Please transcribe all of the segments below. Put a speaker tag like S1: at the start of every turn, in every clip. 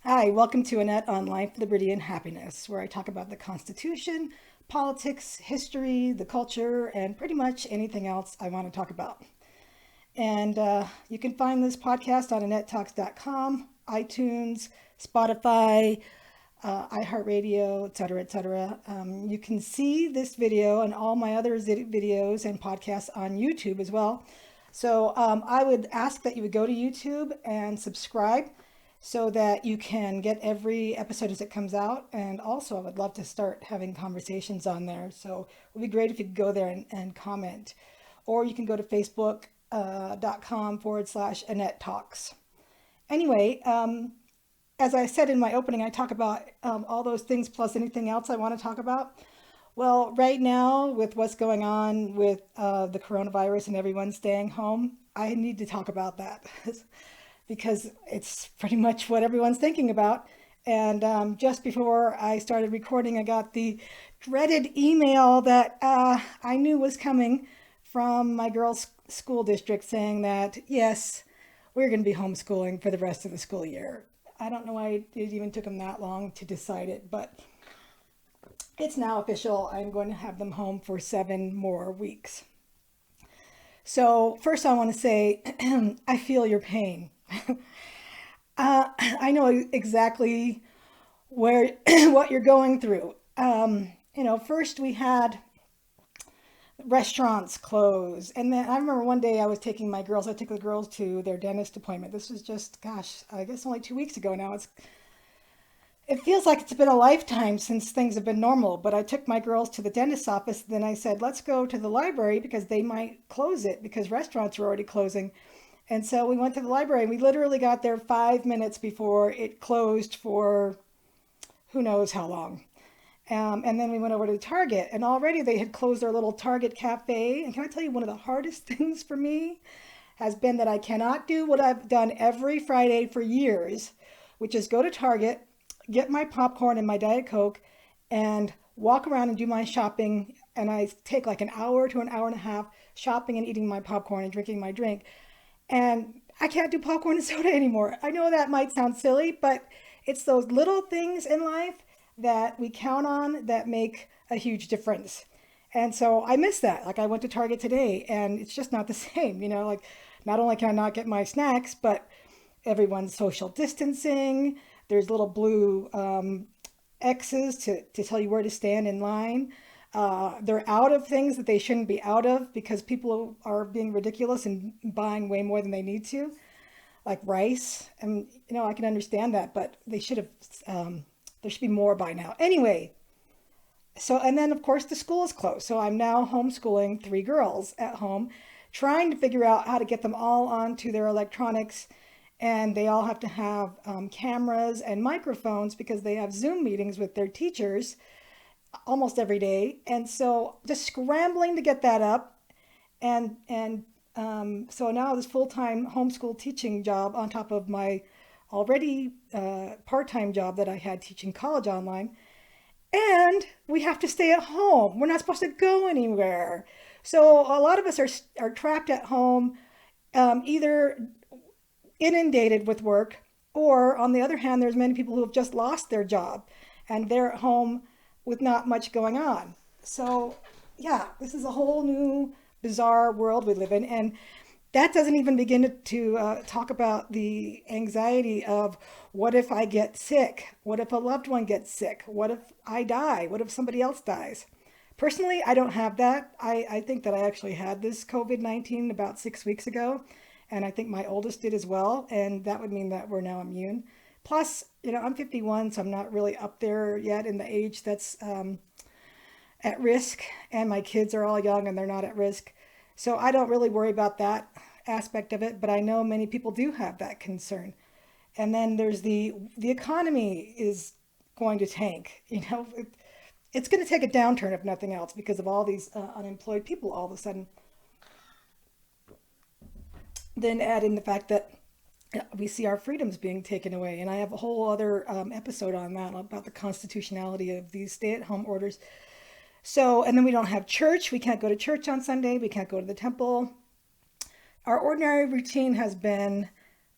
S1: Hi, welcome to Annette on Life, Liberty, and Happiness, where I talk about the Constitution, politics, history, the culture, and pretty much anything else I want to talk about. And you can find this podcast on AnnetteTalks.com, iTunes, Spotify, iHeartRadio, etc., etc. You can see this video and all my other videos and podcasts on YouTube as well. So I would ask that you would go to YouTube and subscribe so that you can get every episode as it comes out. And also, I would love to start having conversations on there. So it would be great if you could go there and comment. Or you can go to facebook.com/Annette Talks. Anyway, as I said in my opening, I talk about all those things plus anything else I want to talk about. Well, right now, with what's going on with the coronavirus and everyone staying home, I need to talk about that because it's pretty much what everyone's thinking about. And just before I started recording, I got the dreaded email that I knew was coming from my girls' school district saying that, yes, we're going to be homeschooling for the rest of the school year. I don't know why it even took them that long to decide it, but it's now official. I'm going to have them home for 7 more weeks. So, first, I want to say I feel your pain. I know exactly where what you're going through. First we had restaurants close, and then I remember one day I was taking my girls. I took the girls to their dentist appointment. This was just, gosh, I guess only 2 weeks ago now. It feels like it's been a lifetime since things have been normal. But I took my girls to the dentist's office. Then I said, let's go to the library because they might close it because restaurants are already closing. And so we went to the library. We literally got there 5 minutes before it closed for who knows how long. And then we went over to Target, and already they had closed their little Target cafe. And can I tell you, one of the hardest things for me has been that I cannot do what I've done every Friday for years, which is go to Target, get my popcorn and my Diet Coke, and walk around and do my shopping. And I take like an hour to an hour and a half shopping and eating my popcorn and drinking my drink. And I can't do popcorn and soda anymore. I know that might sound silly, but it's those little things in life that we count on that make a huge difference. And so I miss that. Like I went to Target today and it's just not the same. Like not only can I not get my snacks, but everyone's social distancing. There's little blue X's to tell you where to stand in line. They're out of things that they shouldn't be out of because people are being ridiculous and buying way more than they need to, like rice. And, I can understand that, but they should have, there should be more by now. Anyway, so, and then of course the school is closed. So I'm now homeschooling 3 girls at home, trying to figure out how to get them all onto their electronics. And they all have to have cameras and microphones because they have Zoom meetings with their teachers almost every day. And so just scrambling to get that up. And so now this full-time homeschool teaching job on top of my already part-time job that I had teaching college online. And we have to stay at home. We're not supposed to go anywhere. So a lot of us are trapped at home, either inundated with work, or on the other hand, there's many people who have just lost their job and they're at home with not much going on. So, yeah, this is a whole new bizarre world we live in. And that doesn't even begin to talk about the anxiety of what if I get sick? What if a loved one gets sick? What if I die? What if somebody else dies? Personally, I don't have that. I think that I actually had this COVID-19 about 6 weeks ago, and I think my oldest did as well, and that would mean that we're now immune. Plus, I'm 51, so I'm not really up there yet in the age that's at risk, and my kids are all young and they're not at risk. So I don't really worry about that aspect of it, but I know many people do have that concern. And then there's the economy is going to tank. It's going to take a downturn if nothing else because of all these unemployed people all of a sudden. Then add in the fact that we see our freedoms being taken away. And I have a whole other episode on that about the constitutionality of these stay-at-home orders. So, and then we don't have church. We can't go to church on Sunday. We can't go to the temple. Our ordinary routine has been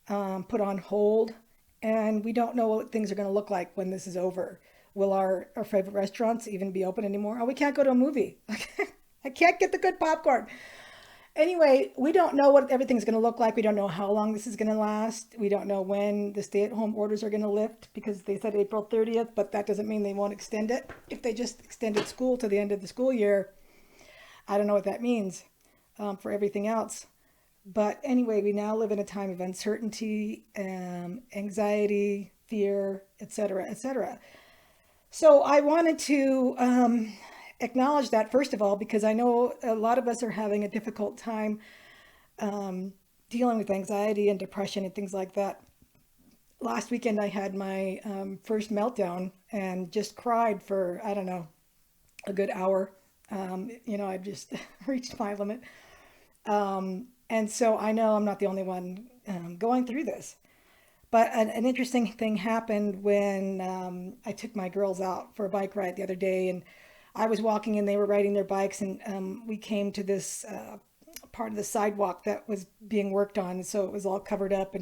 S1: put on hold. and we don't know what things are going to look like when this is over. Will our favorite restaurants even be open anymore? Oh, we can't go to a movie. I can't get the good popcorn. Anyway, we don't know what everything's going to look like. We don't know how long this is going to last. We don't know when the stay-at-home orders are going to lift because they said April 30th, but that doesn't mean they won't extend it. If they just extended school to the end of the school year, I don't know what that means for everything else. But anyway, we now live in a time of uncertainty, anxiety, fear, etc., etc. So I wanted to acknowledge that first of all, because I know a lot of us are having a difficult time dealing with anxiety and depression and things like that. Last weekend, I had my first meltdown and just cried for, I don't know, a good hour. I just reached my limit. And so I know I'm not the only one going through this. But an interesting thing happened when I took my girls out for a bike ride the other day, and I was walking and they were riding their bikes, and we came to this part of the sidewalk that was being worked on, so it was all covered up,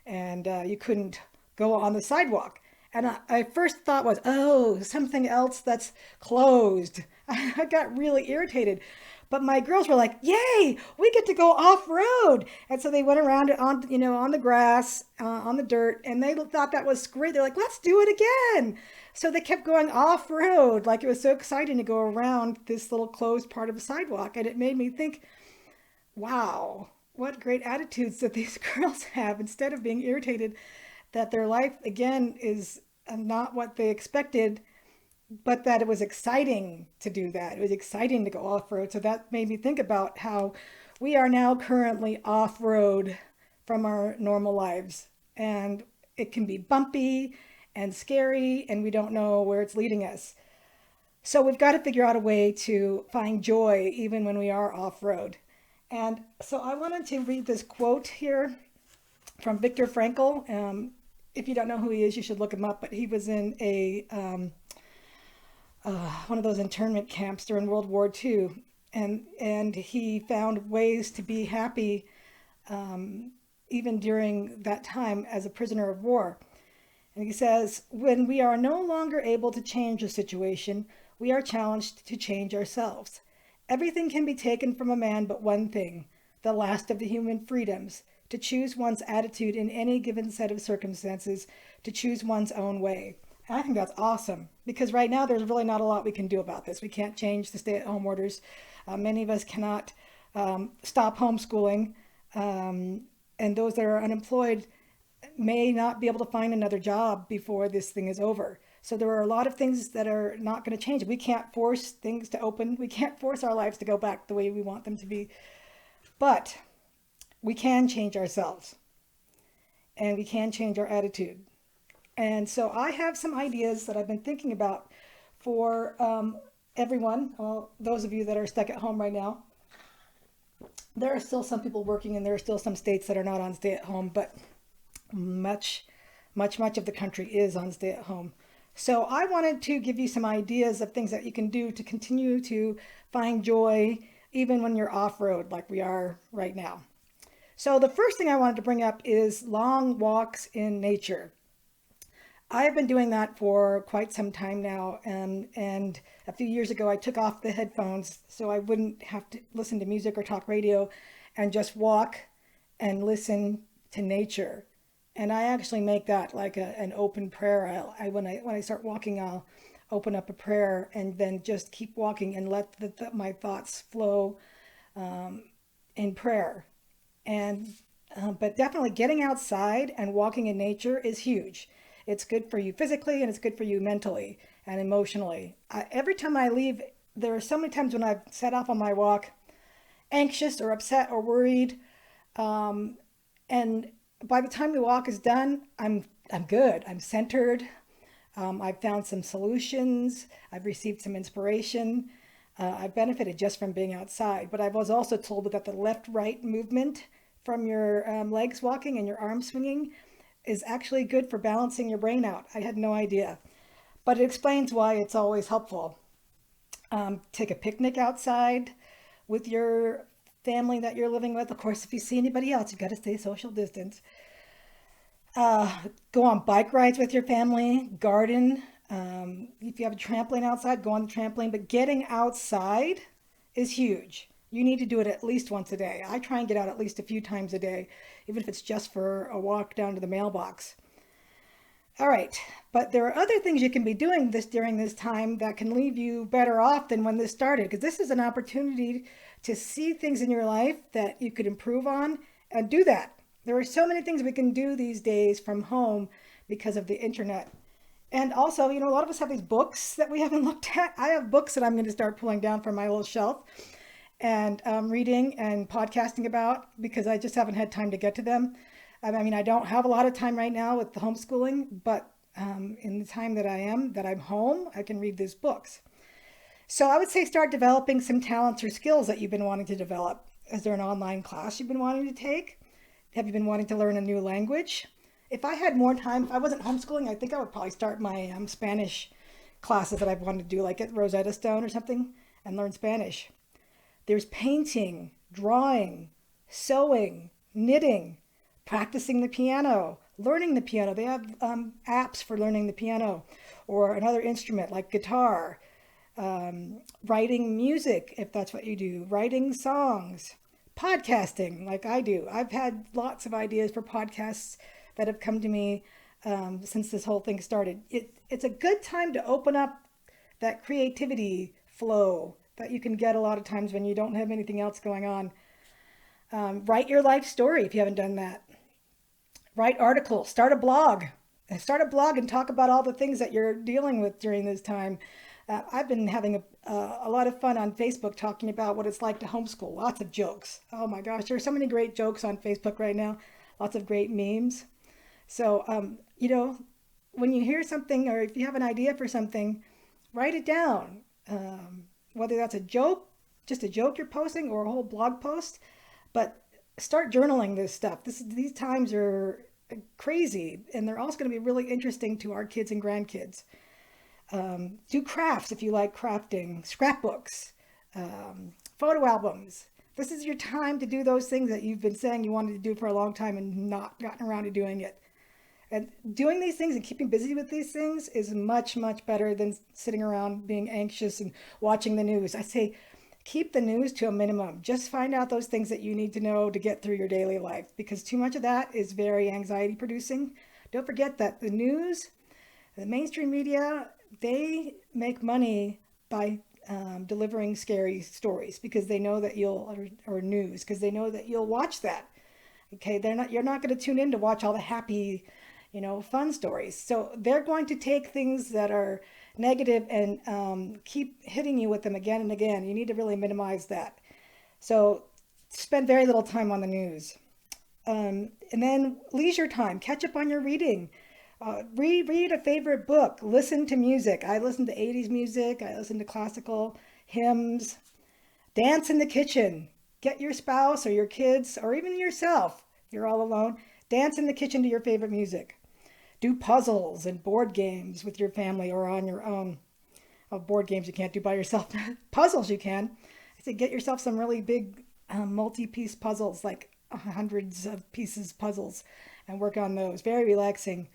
S1: and you couldn't go on the sidewalk. And I first thought was, oh, something else that's closed. I got really irritated. But my girls were like, "Yay, we get to go off road!" And so they went around on, on the grass, on the dirt, and they thought that was great. They're like, "Let's do it again!" So they kept going off road, like it was so exciting to go around this little closed part of a sidewalk, and it made me think, "Wow, what great attitudes that these girls have!" Instead of being irritated that their life again is not what they expected, but that it was exciting to do that. It was exciting to go off road. So that made me think about how we are now currently off road from our normal lives. And it can be bumpy and scary, and we don't know where it's leading us. So we've got to figure out a way to find joy even when we are off road. And so I wanted to read this quote here from Viktor Frankl. If you don't know who he is, you should look him up. But he was in one of those internment camps during World War II, and he found ways to be happy even during that time as a prisoner of war. And he says, when we are no longer able to change a situation, we are challenged to change ourselves. Everything can be taken from a man but one thing, the last of the human freedoms, to choose one's attitude in any given set of circumstances, to choose one's own way. And I think that's awesome, because right now there's really not a lot we can do about this. We can't change the stay-at-home orders. Many of us cannot stop homeschooling, and those that are unemployed may not be able to find another job before this thing is over. So there are a lot of things that are not going to change. We can't force things to open. We can't force our lives to go back the way we want them to be. But we can change ourselves, and we can change our attitude. And so I have some ideas that I've been thinking about for everyone, those of you that are stuck at home right now. There are still some people working, and there are still some states that are not on stay-at-home, but much of the country is on stay-at-home. So I wanted to give you some ideas of things that you can do to continue to find joy even when you're off-road like we are right now. So the first thing I wanted to bring up is long walks in nature. I've been doing that for quite some time now, and a few years ago I took off the headphones so I wouldn't have to listen to music or talk radio and just walk and listen to nature. And I actually make that like an open prayer. When I start walking, I'll open up a prayer and then just keep walking and let my thoughts flow in prayer. But definitely getting outside and walking in nature is huge. It's good for you physically, and it's good for you mentally and emotionally. Every time I leave, there are so many times when I've set off on my walk anxious or upset or worried. And by the time the walk is done, I'm good. I'm centered. I've found some solutions. I've received some inspiration. I've benefited just from being outside. But I was also told that the left-right movement from your legs walking and your arms swinging is actually good for balancing your brain out. I had no idea. But it explains why it's always helpful. Take a picnic outside with your family that you're living with. Of course, if you see anybody else, you've got to stay social distance. Uh, Go on bike rides with your family, garden. If you have a trampoline outside, go on the trampoline. But getting outside is huge. You need to do it at least once a day. I try and get out at least a few times a day, even if it's just for a walk down to the mailbox. All right, but there are other things you can be doing this during this time that can leave you better off than when this started, because this is an opportunity to see things in your life that you could improve on and do that. There are so many things we can do these days from home because of the internet. And also, a lot of us have these books that we haven't looked at. I have books that I'm going to start pulling down from my little shelf and reading and podcasting about because I just haven't had time to get to them. I mean, I don't have a lot of time right now with the homeschooling, but in the time that I'm home, I can read these books. So I would say start developing some talents or skills that you've been wanting to develop. Is there an online class you've been wanting to take? Have you been wanting to learn a new language? If I had more time, if I wasn't homeschooling, I think I would probably start my Spanish classes that I've wanted to do, like at Rosetta Stone or something, and learn Spanish. There's painting, drawing, sewing, knitting, practicing the piano, learning the piano. They have apps for learning the piano or another instrument like guitar, writing music, if that's what you do, writing songs, podcasting, like I do. I've had lots of ideas for podcasts that have come to me since this whole thing started. It's a good time to open up that creativity flow that you can get a lot of times when you don't have anything else going on. Write your life story if you haven't done that. Write articles, start a blog. Start a blog and talk about all the things that you're dealing with during this time. I've been having a lot of fun on Facebook talking about what it's like to homeschool. Lots of jokes. Oh my gosh, there are so many great jokes on Facebook right now. Lots of great memes. So, when you hear something or if you have an idea for something, write it down. Whether that's a joke, just a joke you're posting, or a whole blog post, but start journaling this stuff. These times are crazy, and they're also going to be really interesting to our kids and grandkids. Do crafts if you like crafting, scrapbooks, photo albums. This is your time to do those things that you've been saying you wanted to do for a long time and not gotten around to doing it. And doing these things and keeping busy with these things is much, much better than sitting around being anxious and watching the news. I say keep the news to a minimum. Just find out those things that you need to know to get through your daily life because too much of that is very anxiety producing. Don't forget that the news, the mainstream media, they make money by delivering scary stories because they know that or news because they know that you'll watch that. Okay, you're not going to tune in to watch all the happy, fun stories. So they're going to take things that are negative and keep hitting you with them again and again. You need to really minimize that. So spend very little time on the news. And then leisure time, catch up on your reading. Read a favorite book, listen to music. I listen to 80s music, I listen to classical hymns. Dance in the kitchen. Get your spouse or your kids or even yourself, if you're all alone, dance in the kitchen to your favorite music. Do puzzles and board games with your family or on your own. Oh, board games you can't do by yourself. Puzzles you can. I say get yourself some really big multi-piece puzzles, like hundreds of pieces puzzles, and work on those. Very relaxing.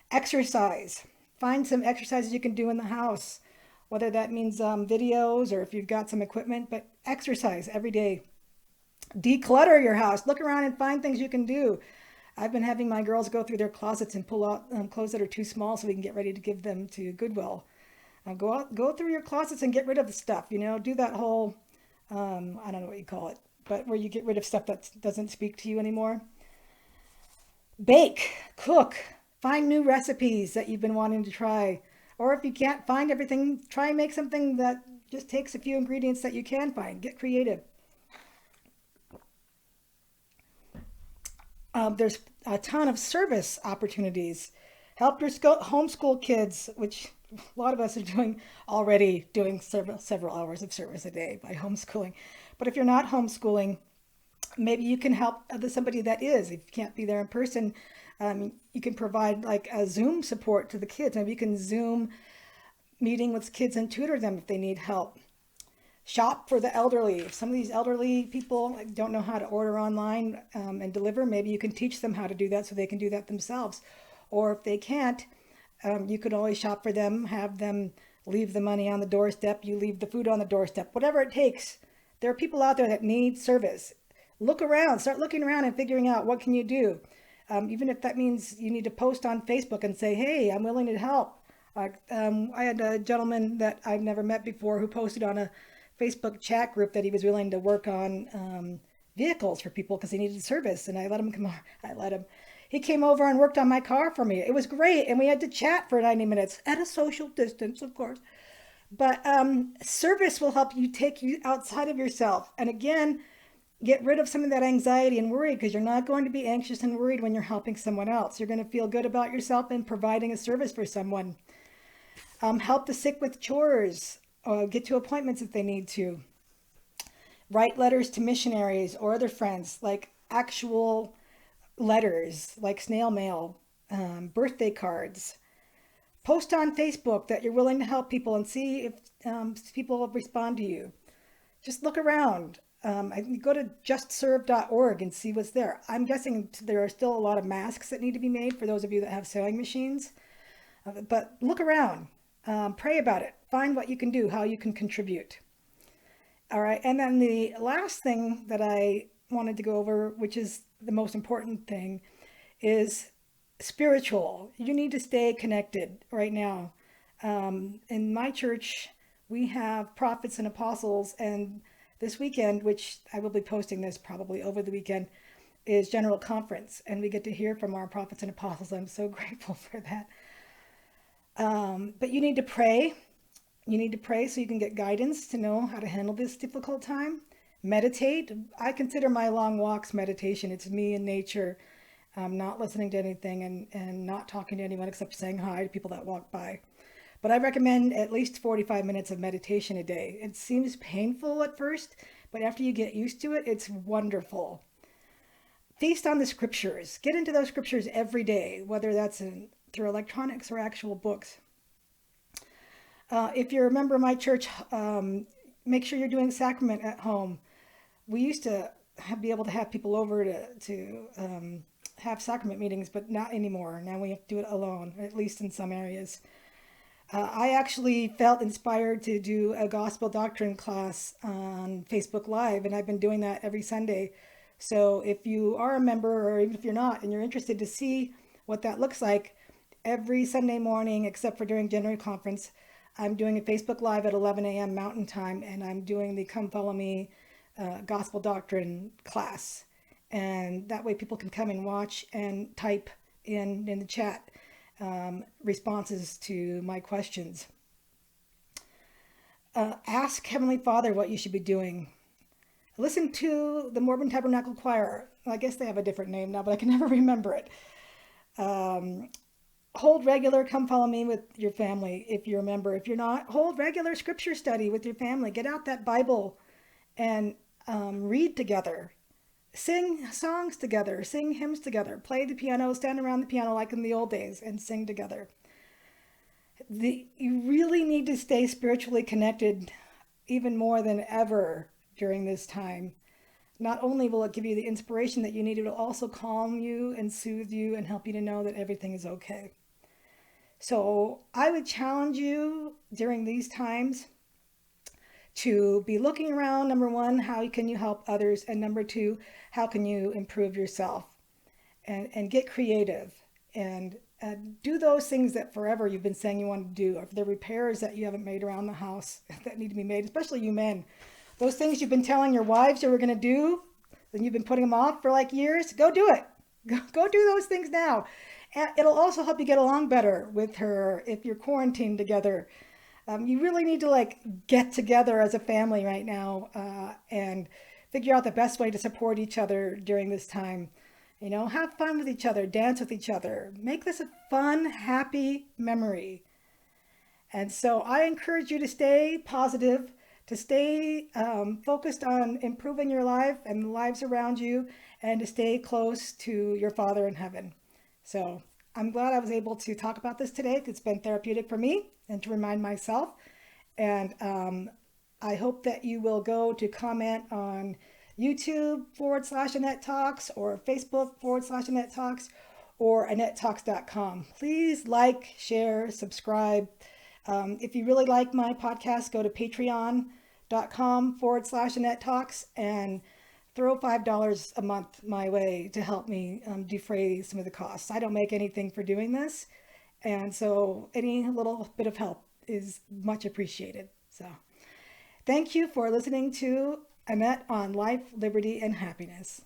S1: Exercise. Find some exercises you can do in the house, whether that means videos or if you've got some equipment, but exercise every day. Declutter your house. Look around and find things you can do. I've been having my girls go through their closets and pull out clothes that are too small so we can get ready to give them to Goodwill. Go through your closets and get rid of the stuff. Do that whole, I don't know what you call it, but where you get rid of stuff that doesn't speak to you anymore. Bake, cook, find new recipes that you've been wanting to try. Or if you can't find everything, try and make something that just takes a few ingredients that you can find. Get creative. There's a ton of service opportunities. Help your homeschool kids, which a lot of us are doing several hours of service a day by homeschooling. But if you're not homeschooling, maybe you can help somebody that is. If you can't be there in person, you can provide like a Zoom support to the kids. Maybe you can Zoom meeting with kids and tutor them if they need help. Shop for the elderly. If some of these elderly people don't know how to order online and deliver, maybe you can teach them how to do that so they can do that themselves. Or if they can't, you could always shop for them, have them leave the money on the doorstep, you leave the food on the doorstep, whatever it takes. There are people out there that need service. Look around, start looking around and figuring out what can you do. Even if that means you need to post on Facebook and say, hey, I'm willing to help. I had a gentleman that I've never met before who posted on a Facebook chat group that he was willing to work on vehicles for people because he needed service. And I let him come over. He came over and worked on my car for me. It was great. And we had to chat for 90 minutes at a social distance, of course. But service will help you take you outside of yourself. And again, get rid of some of that anxiety and worry, because you're not going to be anxious and worried when you're helping someone else. You're going to feel good about yourself and providing a service for someone. Help the sick with chores, get to appointments if they need to. Write letters to missionaries or other friends, like actual letters, like snail mail, birthday cards. Post on Facebook that you're willing to help people and see if people will respond to you. Just look around. I can go to justserve.org and see what's there. I'm guessing there are still a lot of masks that need to be made for those of you that have sewing machines. But look around. Pray about it. Find what you can do, how you can contribute. All right. And then the last thing that I wanted to go over, which is the most important thing, is spiritual. You need to stay connected right now. In my church, we have prophets and apostles, and this weekend, which I will be posting this probably over the weekend, is General Conference, and we get to hear from our prophets and apostles. I'm so grateful for that. But you need to pray. You need to pray so you can get guidance to know how to handle this difficult time. Meditate. I consider my long walks meditation. It's me in nature, not listening to anything and not talking to anyone except saying hi to people that walk by. But I recommend at least 45 minutes of meditation a day. It seems painful at first, but after you get used to it, it's wonderful. Feast on the scriptures. Get into those scriptures every day, whether that's through electronics or actual books. If you're a member of my church, make sure you're doing sacrament at home. We used to be able to have people over to have sacrament meetings, but not anymore. Now we have to do it alone, at least in some areas. I actually felt inspired to do a gospel doctrine class on Facebook Live, and I've been doing that every Sunday. So if you are a member, or even if you're not, and you're interested to see what that looks like, every Sunday morning, except for during General Conference, I'm doing a Facebook Live at 11 a.m. Mountain Time, and I'm doing the Come Follow Me gospel doctrine class. And that way people can come and watch and type in the chat responses to my questions. Ask Heavenly Father what you should be doing. Listen to the Mormon Tabernacle Choir. I guess they have a different name now, but I can never remember it. Hold regular Come Follow Me with your family if you're a member. If you're not, hold regular scripture study with your family. Get out that Bible and read together. Sing songs together, sing hymns together, play the piano, stand around the piano like in the old days and sing together. You really need to stay spiritually connected even more than ever during this time. Not only will it give you the inspiration that you need, it will also calm you and soothe you and help you to know that everything is okay. So I would challenge you during these times to be looking around. Number one, how can you help others? And number two, how can you improve yourself? And get creative and do those things that forever you've been saying you want to do, or the repairs that you haven't made around the house that need to be made, especially you men. Those things you've been telling your wives you were going to do, and you've been putting them off for like years, go do it. Go do those things now. And it'll also help you get along better with her if you're quarantined together. You really need to get together as a family right now and figure out the best way to support each other during this time. You know, have fun with each other, dance with each other, make this a fun, happy memory. And so I encourage you to stay positive, to stay focused on improving your life and the lives around you, and to stay close to your Father in heaven. So I'm glad I was able to talk about this today. It's been therapeutic for me and to remind myself. And I hope that you will go to comment on YouTube/Annette Talks or Facebook/Annette Talks or AnnetteTalks.com. Please like, share, subscribe. If you really like my podcast, go to patreon.com/Annette Talks and throw $5 a month my way to help me defray some of the costs. I don't make anything for doing this. And so any little bit of help is much appreciated. So thank you for listening to Annette on Life, Liberty, and Happiness.